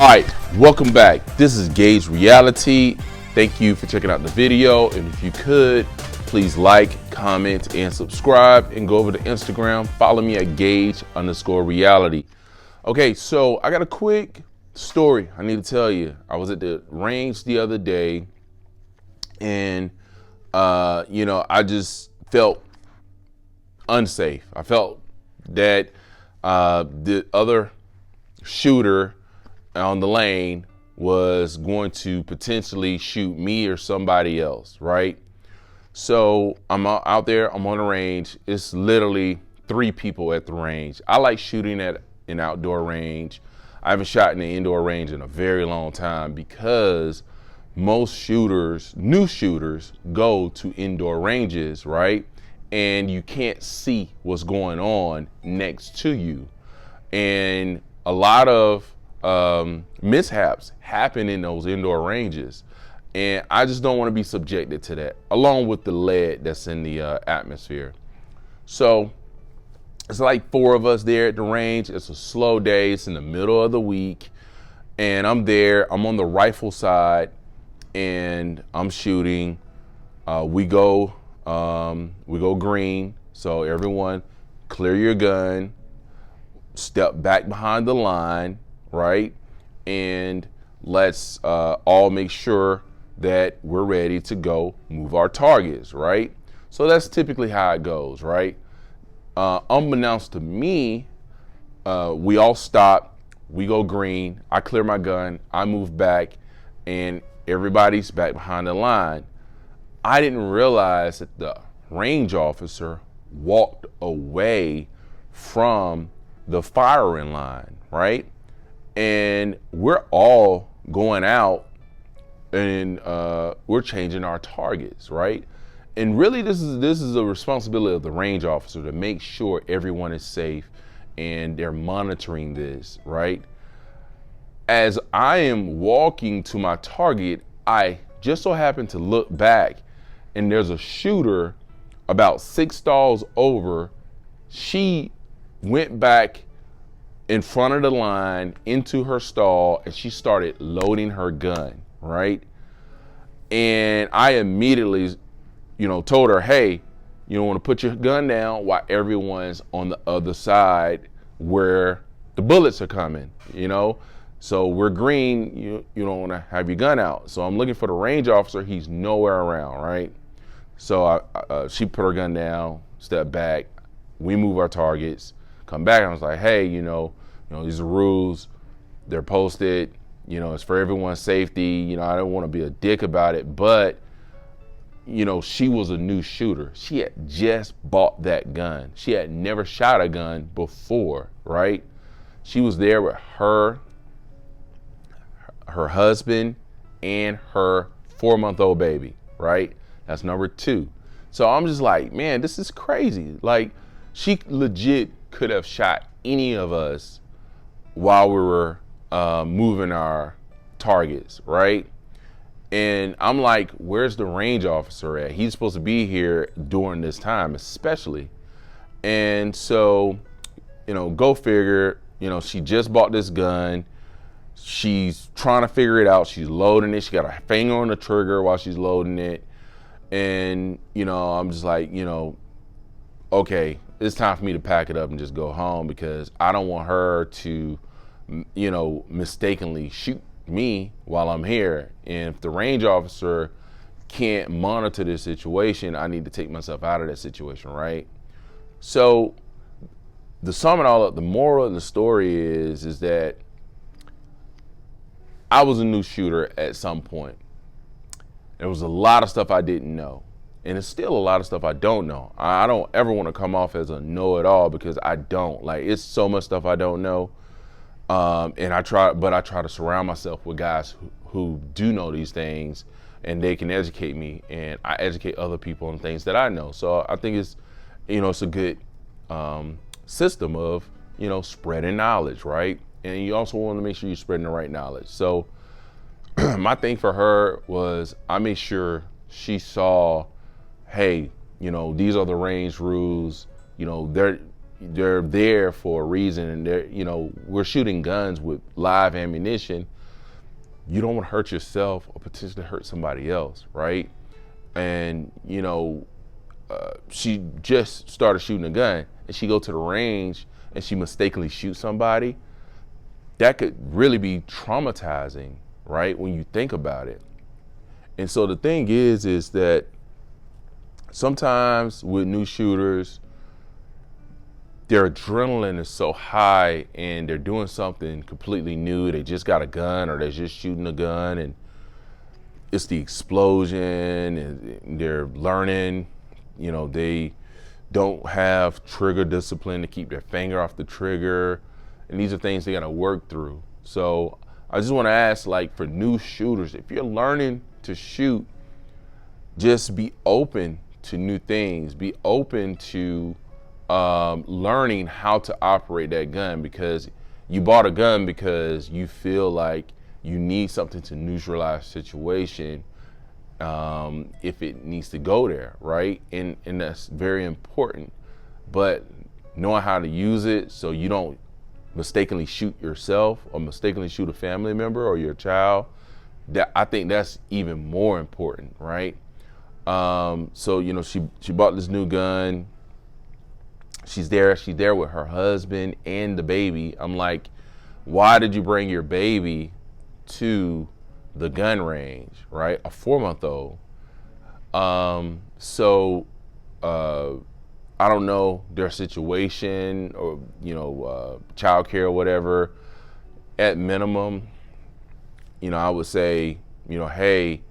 All right, welcome back. This is Gage Reality. Thank you for checking out the video. And if you could, please like, comment, and subscribe, and go over to Instagram. Follow me at Gage_reality. Okay, so I got a quick story I need to tell you. I was at the range the other day, and I just felt unsafe. I felt that the other shooter on the lane was going to potentially shoot me or somebody else, right? So I'm out there, I'm on the range. It's literally 3 people at the range. I like shooting at an outdoor range. I haven't shot in an indoor range in a very long time because most shooters, new shooters, go to indoor ranges, right? And you can't see what's going on next to you. And a lot of mishaps happen in those indoor ranges, and I just don't want to be subjected to that, along with the lead that's in the atmosphere. So it's like 4 of us there at the range. It's a slow day. It's in the middle of the week, and I'm there. I'm on the rifle side, and I'm shooting. We go green. So everyone, clear your gun, step back behind the line, right? And let's all make sure that we're ready to go move our targets, right? So that's typically how it goes, right? Unbeknownst to me, we all stop, we go green, I clear my gun, I move back, and everybody's back behind the line. I didn't realize that the range officer walked away from the firing line, right? And we're all going out and we're changing our targets, right? And really this is a responsibility of the range officer to make sure everyone is safe and they're monitoring this, right? As I am walking to my target, I just so happen to look back and there's a shooter about 6 stalls over. She went back in front of the line into her stall and she started loading her gun, right? And I immediately, told her, hey, you don't want to put your gun down while everyone's on the other side where the bullets are coming, So we're green, you don't want to have your gun out. So I'm looking for the range officer, he's nowhere around, right? So she put her gun down, step back, we move our targets, come back, and I was like, hey, these are rules, they're posted, it's for everyone's safety. I don't want to be a dick about it, but she was a new shooter. She had just bought that gun. She had never shot a gun before, right? She was there with her husband and her 4-month-old baby, right? That's number 2. So I'm just like, man, this is crazy. Like, she legit could have shot any of us while we were moving our targets, right? And I'm like, where's the range officer at? He's supposed to be here during this time, especially. And so, go figure, she just bought this gun. She's trying to figure it out. She's loading it. She got her finger on the trigger while she's loading it. And, I'm just like, okay, it's time for me to pack it up and just go home because I don't want her to, mistakenly shoot me while I'm here. And if the range officer can't monitor this situation, I need to take myself out of that situation, right? So the sum it all up, the moral of the story is that I was a new shooter at some point. There was a lot of stuff I didn't know. And it's still a lot of stuff I don't know. I don't ever want to come off as a know-it-all because I don't. Like, it's so much stuff I don't know. And I try to surround myself with guys who do know these things and they can educate me, and I educate other people on things that I know. So I think it's, it's a good system of, spreading knowledge, right? And you also want to make sure you're spreading the right knowledge. So my thing for her was I made sure she saw, hey, these are the range rules. they're there for a reason, and they're, we're shooting guns with live ammunition. You don't want to hurt yourself or potentially hurt somebody else, right? And she just started shooting a gun, and she go to the range and she mistakenly shoots somebody. That could really be traumatizing, right? When you think about it. And so the thing is that sometimes with new shooters, their adrenaline is so high and they're doing something completely new. They just got a gun or they're just shooting a gun, and it's the explosion, and they're learning, they don't have trigger discipline to keep their finger off the trigger. And these are things they gotta work through. So I just wanna ask, like, for new shooters, if you're learning to shoot, just be open to new things. Be open to learning how to operate that gun, because you bought a gun because you feel like you need something to neutralize a situation if it needs to go there, right? And that's very important. But knowing how to use it so you don't mistakenly shoot yourself or mistakenly shoot a family member or your child, I think that's even more important, right? So she bought this new gun. She's there with her husband and the baby. I'm like, why did you bring your baby to the gun range, right? A 4-month-old. So I don't know their situation or, childcare or whatever. At minimum, I would say, hey,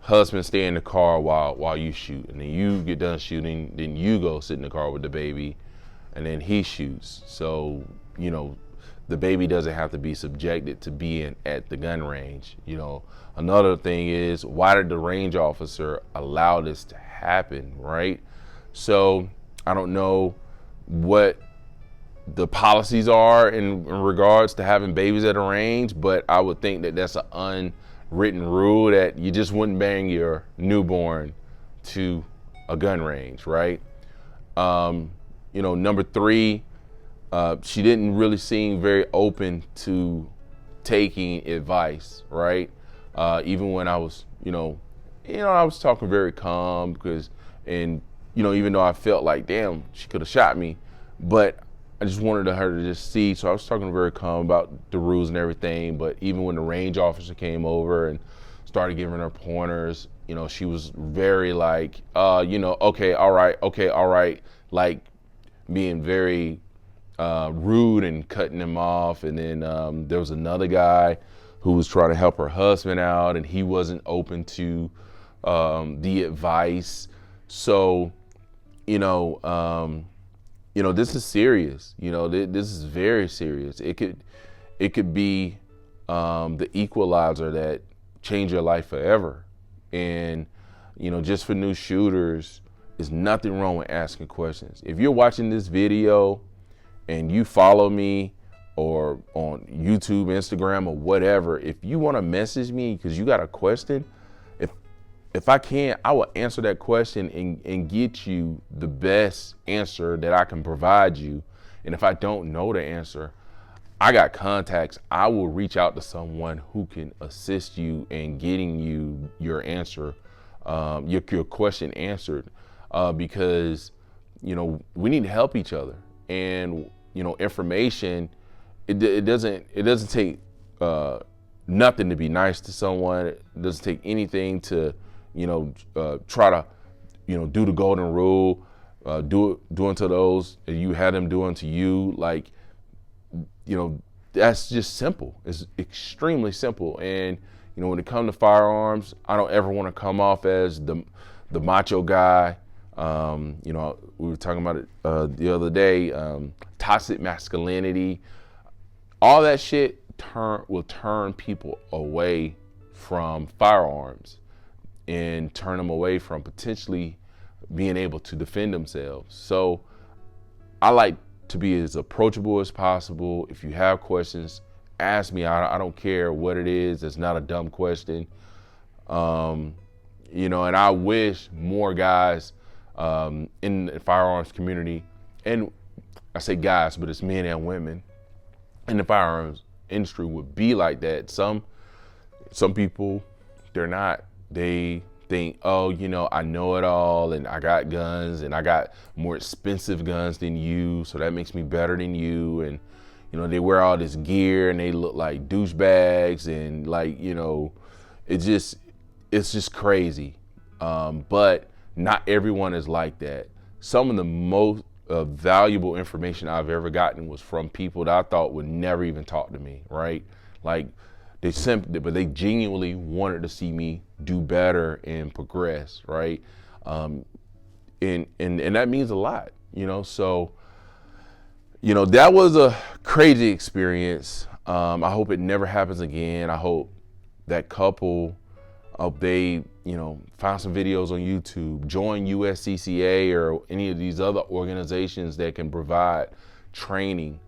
husband, stay in the car while you shoot, and then you get done shooting, then you go sit in the car with the baby, and then he shoots. So, the baby doesn't have to be subjected to being at the gun range. Another thing is, why did the range officer allow this to happen, right? So I don't know what the policies are in regards to having babies at a range, but I would think that that's an unwritten rule that you just wouldn't bring your newborn to a gun range, right? Number 3, she didn't really seem very open to taking advice, right? Even when I was, I was talking very calm even though I felt like, damn, she could have shot me, but I just wanted her to just see. So I was talking very calm about the rules and everything. But even when the range officer came over and started giving her pointers, she was very like, okay, all right, like being very rude and cutting him off. And then there was another guy who was trying to help her husband out, and he wasn't open to the advice. So, this is serious. This is very serious. It could be the equalizer that change your life forever. And, just for new shooters, there's nothing wrong with asking questions. If you're watching this video and you follow me or on YouTube, Instagram, or whatever, if you want to message me because you got a question, if I can, I will answer that question and get you the best answer that I can provide you. And if I don't know the answer, I got contacts. I will reach out to someone who can assist you in getting you your answer, your question answered, because we need to help each other. And information, it doesn't take nothing to be nice to someone. It doesn't take anything to try to, do the golden rule, do unto those you had them do unto you. Like, that's just simple. It's extremely simple. And, when it comes to firearms, I don't ever want to come off as the macho guy. We were talking about it the other day, toxic masculinity, all that shit will turn people away from firearms and turn them away from potentially being able to defend themselves. So I like to be as approachable as possible. If you have questions, ask me. I don't care what it is. It's not a dumb question. And I wish more guys in the firearms community, and I say guys, but it's men and women in the firearms industry would be like that. Some people, they're not. They think, oh, you know, I know it all and I got guns and I got more expensive guns than you, so that makes me better than you. And, you know, they wear all this gear and they look like douchebags and like, you know, it's just crazy. But not everyone is like that. Some of the most valuable information I've ever gotten was from people that I thought would never even talk to me, right? Like but they genuinely wanted to see me do better and progress, right? And that means a lot, you know? So, you know, that was a crazy experience. I hope it never happens again. I hope that couple, they, you know, find some videos on YouTube, join USCCA or any of these other organizations that can provide training.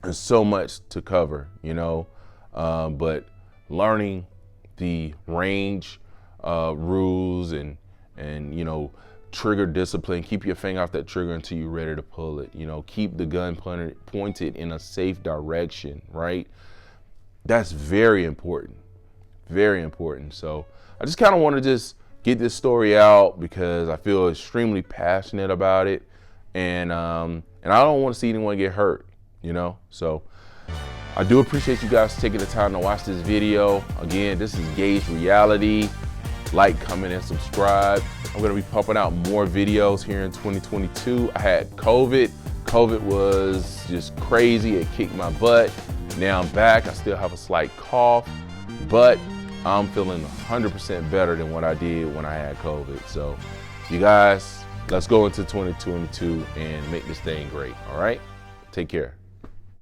There's so much to cover, you know, but learning the range rules and you know, trigger discipline, keep your finger off that trigger until you're ready to pull it, you know, keep the gun pointed in a safe direction, right? That's very important, very important. So I just kind of want to just get this story out because I feel extremely passionate about it, and I don't want to see anyone get hurt, you know? So I do appreciate you guys taking the time to watch this video. Again, this is Gage Reality. Like, comment, and subscribe. I'm gonna be pumping out more videos here in 2022. I had COVID. COVID was just crazy. It kicked my butt. Now I'm back. I still have a slight cough, but I'm feeling 100% better than what I did when I had COVID. So you guys, let's go into 2022 and make this thing great, all right? Take care.